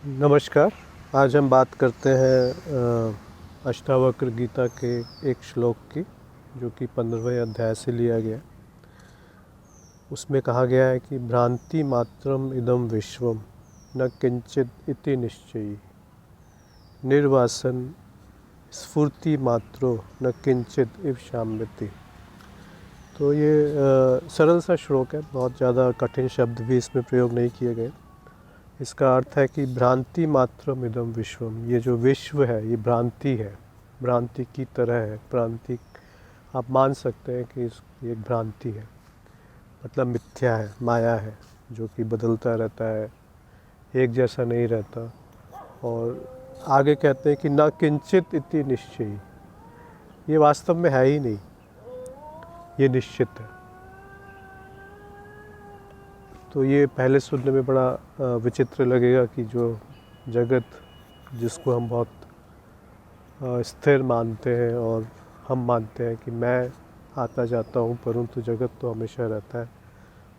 नमस्कार। आज हम बात करते हैं अष्टावक्र गीता के एक श्लोक की, जो कि 15वें अध्याय से लिया गया। उसमें कहा गया है कि भ्रांति मात्रम इदम विश्वम न किंचित इति निश्चयी निर्वासन स्फूर्ति मात्रो न किंचित इव शाम्यति। तो ये सरल सा श्लोक है, बहुत ज़्यादा कठिन शब्द भी इसमें प्रयोग नहीं किए गए। इसका अर्थ है कि भ्रांति मात्रम इदम विश्वम, ये जो विश्व है ये भ्रांति है, भ्रांति की तरह है। भ्रांति आप मान सकते हैं कि ये एक भ्रांति है, मतलब मिथ्या है, माया है, जो कि बदलता रहता है, एक जैसा नहीं रहता। और आगे कहते हैं कि न किंचित इति निश्चयी, ये वास्तव में है ही नहीं, ये निश्चित है। तो ये पहले सुनने में बड़ा विचित्र लगेगा कि जो जगत जिसको हम बहुत स्थिर मानते हैं और हम मानते हैं कि मैं आता जाता हूँ परंतु जगत तो हमेशा रहता है,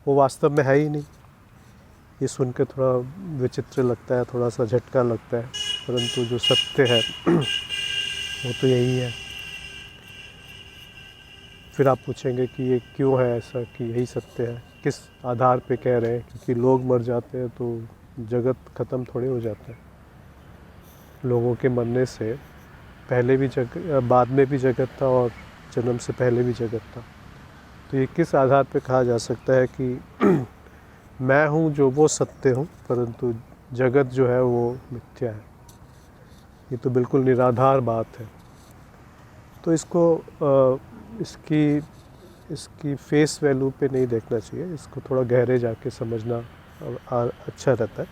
वो वास्तव में है ही नहीं। ये सुन के थोड़ा विचित्र लगता है, थोड़ा सा झटका लगता है, परंतु जो सत्य है वो तो यही है। फिर आप पूछेंगे कि ये क्यों है ऐसा कि यही सत्य है, किस आधार पे कह रहे हैं? क्योंकि लोग मर जाते हैं तो जगत ख़त्म थोड़े हो जाता है। लोगों के मरने से पहले भी बाद में भी जगत था और जन्म से पहले भी जगत था। तो ये किस आधार पे कहा जा सकता है कि मैं हूँ जो वो सत्य हूँ परंतु जगत जो है वो मिथ्या है? ये तो बिल्कुल निराधार बात है। तो इसको इसकी फेस वैल्यू पे नहीं देखना चाहिए, इसको थोड़ा गहरे जाके समझना अच्छा रहता है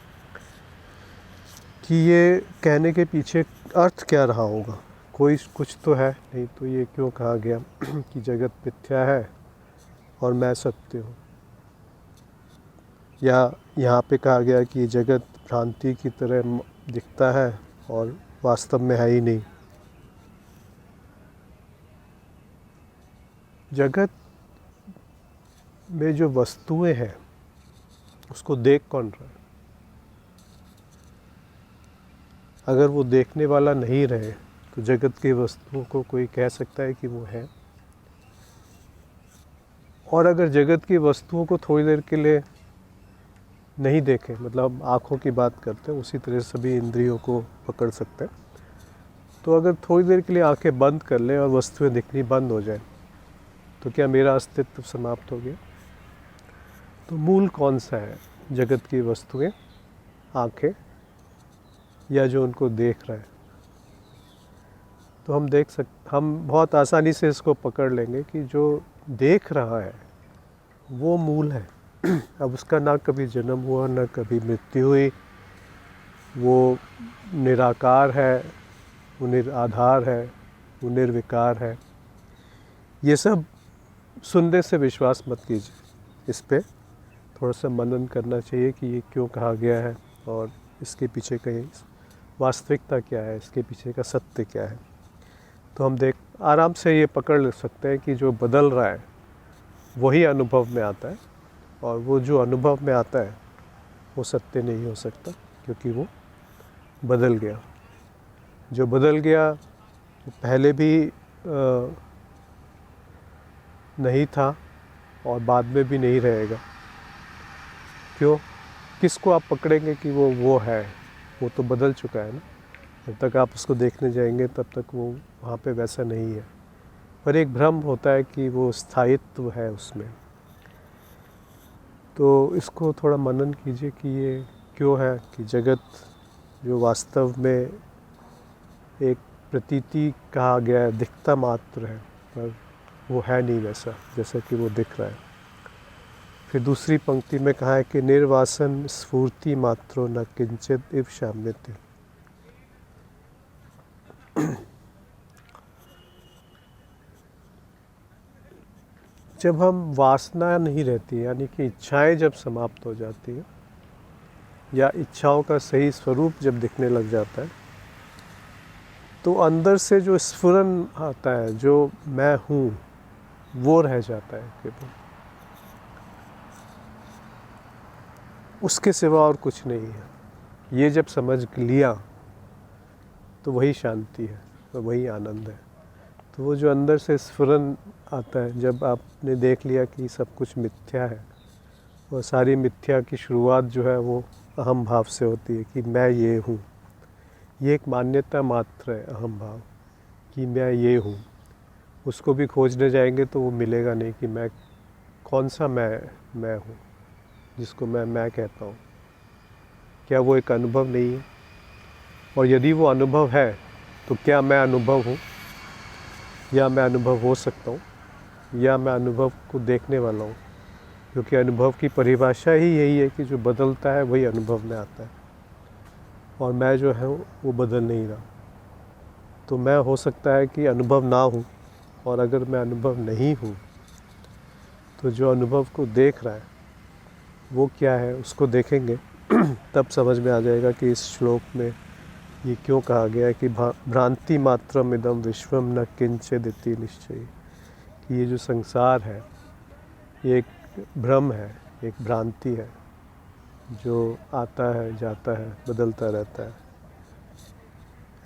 कि ये कहने के पीछे अर्थ क्या रहा होगा। कोई कुछ तो है, नहीं तो ये क्यों कहा गया कि जगत मिथ्या है और मैं सत्य हूँ, या यहाँ पे कहा गया कि जगत भ्रांति की तरह दिखता है और वास्तव में है ही नहीं। जगत में जो वस्तुएं हैं उसको देख कौन रहा है? अगर वो देखने वाला नहीं रहे तो जगत की वस्तुओं को कोई कह सकता है कि वो है? और अगर जगत की वस्तुओं को थोड़ी देर के लिए नहीं देखें, मतलब आँखों की बात करते हैं, उसी तरह सभी इंद्रियों को पकड़ सकते हैं, तो अगर थोड़ी देर के लिए आंखें बंद कर लें और वस्तुएं दिखनी बंद हो जाए तो क्या मेरा अस्तित्व समाप्त हो गया? तो मूल कौन सा है, जगत की वस्तुएं, आंखें, या जो उनको देख रहा है? तो हम बहुत आसानी से इसको पकड़ लेंगे कि जो देख रहा है वो मूल है। अब उसका ना कभी जन्म हुआ ना कभी मृत्यु हुई, वो निराकार है, वो निराधार है, वो निर्विकार है। ये सब सुनने से विश्वास मत कीजिए, इस पे थोड़ा सा मनन करना चाहिए कि ये क्यों कहा गया है और इसके पीछे कहीं वास्तविकता क्या है, इसके पीछे का सत्य क्या है। तो हम आराम से ये पकड़ सकते हैं कि जो बदल रहा है वही अनुभव में आता है, और वो जो अनुभव में आता है वो सत्य नहीं हो सकता क्योंकि वो बदल गया। जो बदल गया वो पहले भी नहीं था और बाद में भी नहीं रहेगा। क्यों? किसको आप पकड़ेंगे कि वो है? वो तो बदल चुका है ना। जब तक आप उसको देखने जाएंगे तब तक वो वहाँ पे वैसा नहीं है, पर एक भ्रम होता है कि वो स्थायित्व है उसमें। तो इसको थोड़ा मनन कीजिए कि ये क्यों है कि जगत जो वास्तव में एक प्रतीति कहा गया है, दिखता मात्र है, पर वो है नहीं वैसा जैसा कि वो दिख रहा है। फिर दूसरी पंक्ति में कहा है कि निर्वासन स्फूर्ति मात्रो न किंचित इव शाम्यते। जब हम वासना नहीं रहती, यानी कि इच्छाएं जब समाप्त हो जाती हैं या इच्छाओं का सही स्वरूप जब दिखने लग जाता है, तो अंदर से जो स्फुरन आता है, जो मैं हूँ, वो रह जाता है केवल। उसके सिवा और कुछ नहीं है। ये जब समझ लिया तो वही शांति है, तो वही आनंद है। तो वो जो अंदर से स्फुरन आता है जब आपने देख लिया कि सब कुछ मिथ्या है, और सारी मिथ्या की शुरुआत जो है वो अहम भाव से होती है कि मैं ये हूँ। ये एक मान्यता मात्र है, अहम भाव, कि मैं ये हूँ। उसको भी खोजने जाएंगे तो वो मिलेगा नहीं कि मैं कौन सा मैं हूँ जिसको मैं कहता हूँ। क्या वो एक अनुभव नहीं है? और यदि वो अनुभव है तो क्या मैं अनुभव हूँ, या मैं अनुभव हो सकता हूँ, या मैं अनुभव को देखने वाला हूँ? क्योंकि अनुभव की परिभाषा ही यही है कि जो बदलता है वही अनुभव में आता है, और मैं जो है वो बदल नहीं रहा। तो मैं हो सकता है कि अनुभव ना हूँ, और अगर मैं अनुभव नहीं हूँ तो जो अनुभव को देख रहा है वो क्या है, उसको देखेंगे तब समझ में आ जाएगा कि इस श्लोक में ये क्यों कहा गया है कि भ्रांति मात्रम इदम विश्वम न किंचिदिति निश्चय। कि ये जो संसार है ये एक भ्रम है, एक भ्रांति है जो आता है जाता है, बदलता रहता है।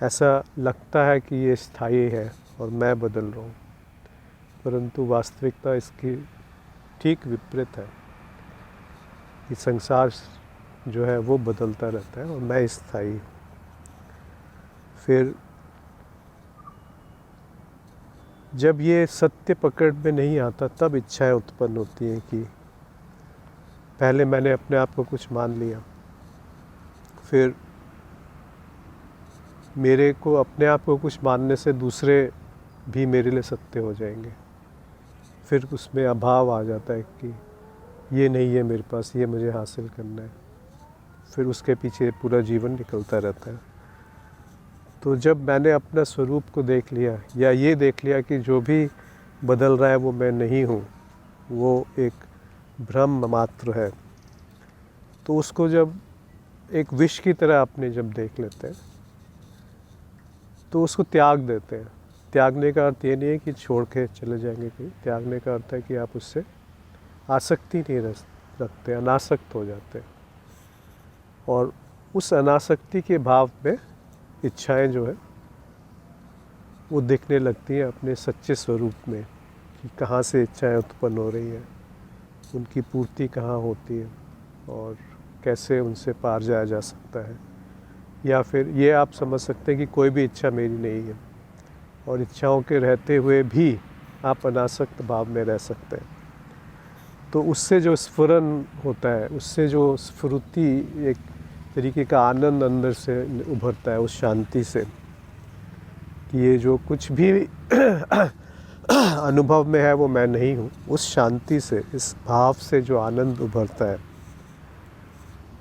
ऐसा लगता है कि ये स्थायी है और मैं बदल रहा हूँ, परंतु वास्तविकता इसकी ठीक विपरीत है। कि संसार जो है वो बदलता रहता है और मैं स्थायी हूँ। फिर जब ये सत्य पकड़ में नहीं आता तब इच्छाएं उत्पन्न होती हैं कि पहले मैंने अपने आप को कुछ मान लिया, फिर मेरे को अपने आप को कुछ मानने से दूसरे भी मेरे लिए सत्य हो जाएंगे। फिर उसमें अभाव आ जाता है कि ये नहीं है मेरे पास, ये मुझे हासिल करना है। फिर उसके पीछे पूरा जीवन निकलता रहता है। तो जब मैंने अपना स्वरूप को देख लिया, या ये देख लिया कि जो भी बदल रहा है वो मैं नहीं हूँ, वो एक भ्रम मात्र है, तो उसको जब एक विष की तरह अपने जब देख लेते हैं तो उसको त्याग देते हैं। त्यागने का अर्थ ये नहीं है कि छोड़ के चले जाएंगे कहीं। त्यागने का अर्थ है कि आप उससे आसक्ति नहीं रखते, अनासक्त हो जाते हैं। और उस अनासक्ति के भाव में इच्छाएं जो है वो दिखने लगती हैं अपने सच्चे स्वरूप में, कि कहाँ से इच्छाएं उत्पन्न हो रही हैं, उनकी पूर्ति कहाँ होती है, और कैसे उनसे पार जाया जा सकता है। या फिर ये आप समझ सकते हैं कि कोई भी इच्छा मेरी नहीं है, और इच्छाओं के रहते हुए भी आप अनासक्त भाव में रह सकते हैं। तो उससे जो स्फुरन होता है, उससे जो स्फूर्ति, एक तरीके का आनंद अंदर से उभरता है उस शांति से, कि ये जो कुछ भी अनुभव में है वो मैं नहीं हूँ। उस शांति से, इस भाव से जो आनंद उभरता है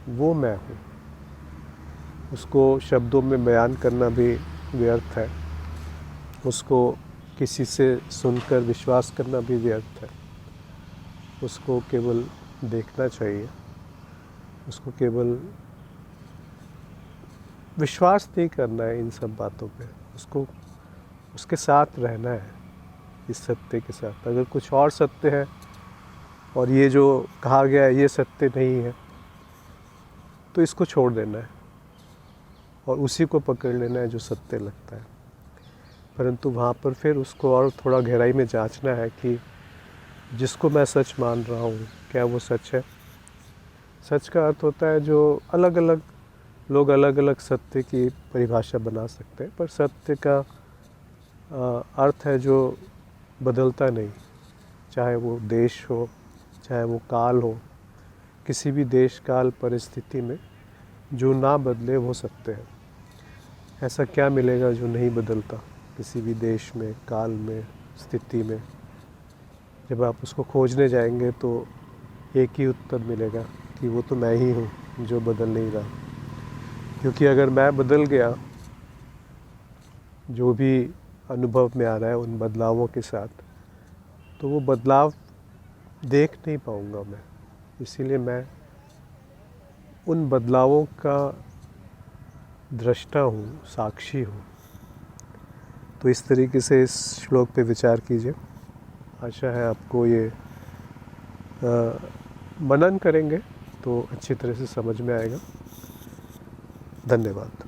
वो मैं हूँ। उसको शब्दों में बयान करना भी व्यर्थ है, उसको किसी से सुनकर विश्वास करना भी व्यर्थ है। उसको केवल देखना चाहिए, उसको केवल विश्वास नहीं करना है इन सब बातों पे, उसको उसके साथ रहना है, इस सत्य के साथ। अगर कुछ और सत्य है और ये जो कहा गया है ये सत्य नहीं है, तो इसको छोड़ देना है और उसी को पकड़ लेना है जो सत्य लगता है। परंतु वहाँ पर फिर उसको और थोड़ा गहराई में जांचना है कि जिसको मैं सच मान रहा हूँ क्या वो सच है। सच का अर्थ होता है जो अलग अलग लोग अलग अलग सत्य की परिभाषा बना सकते हैं, पर सत्य का अर्थ है जो बदलता नहीं, चाहे वो देश हो, चाहे वो काल हो। किसी भी देश काल परिस्थिति में जो ना बदले वो सत्य है। ऐसा क्या मिलेगा जो नहीं बदलता किसी भी देश में, काल में, स्थिति में? जब आप उसको खोजने जाएंगे तो एक ही उत्तर मिलेगा कि वो तो मैं ही हूँ जो बदल नहीं रहा। क्योंकि अगर मैं बदल गया, जो भी अनुभव में आ रहा है उन बदलावों के साथ, तो वो बदलाव देख नहीं पाऊँगा मैं। इसीलिए मैं उन बदलावों का दृष्टा हूँ, साक्षी हूँ। तो इस तरीके से इस श्लोक पे विचार कीजिए। आशा है आपको ये मनन करेंगे तो अच्छी तरह से समझ में आएगा। धन्यवाद।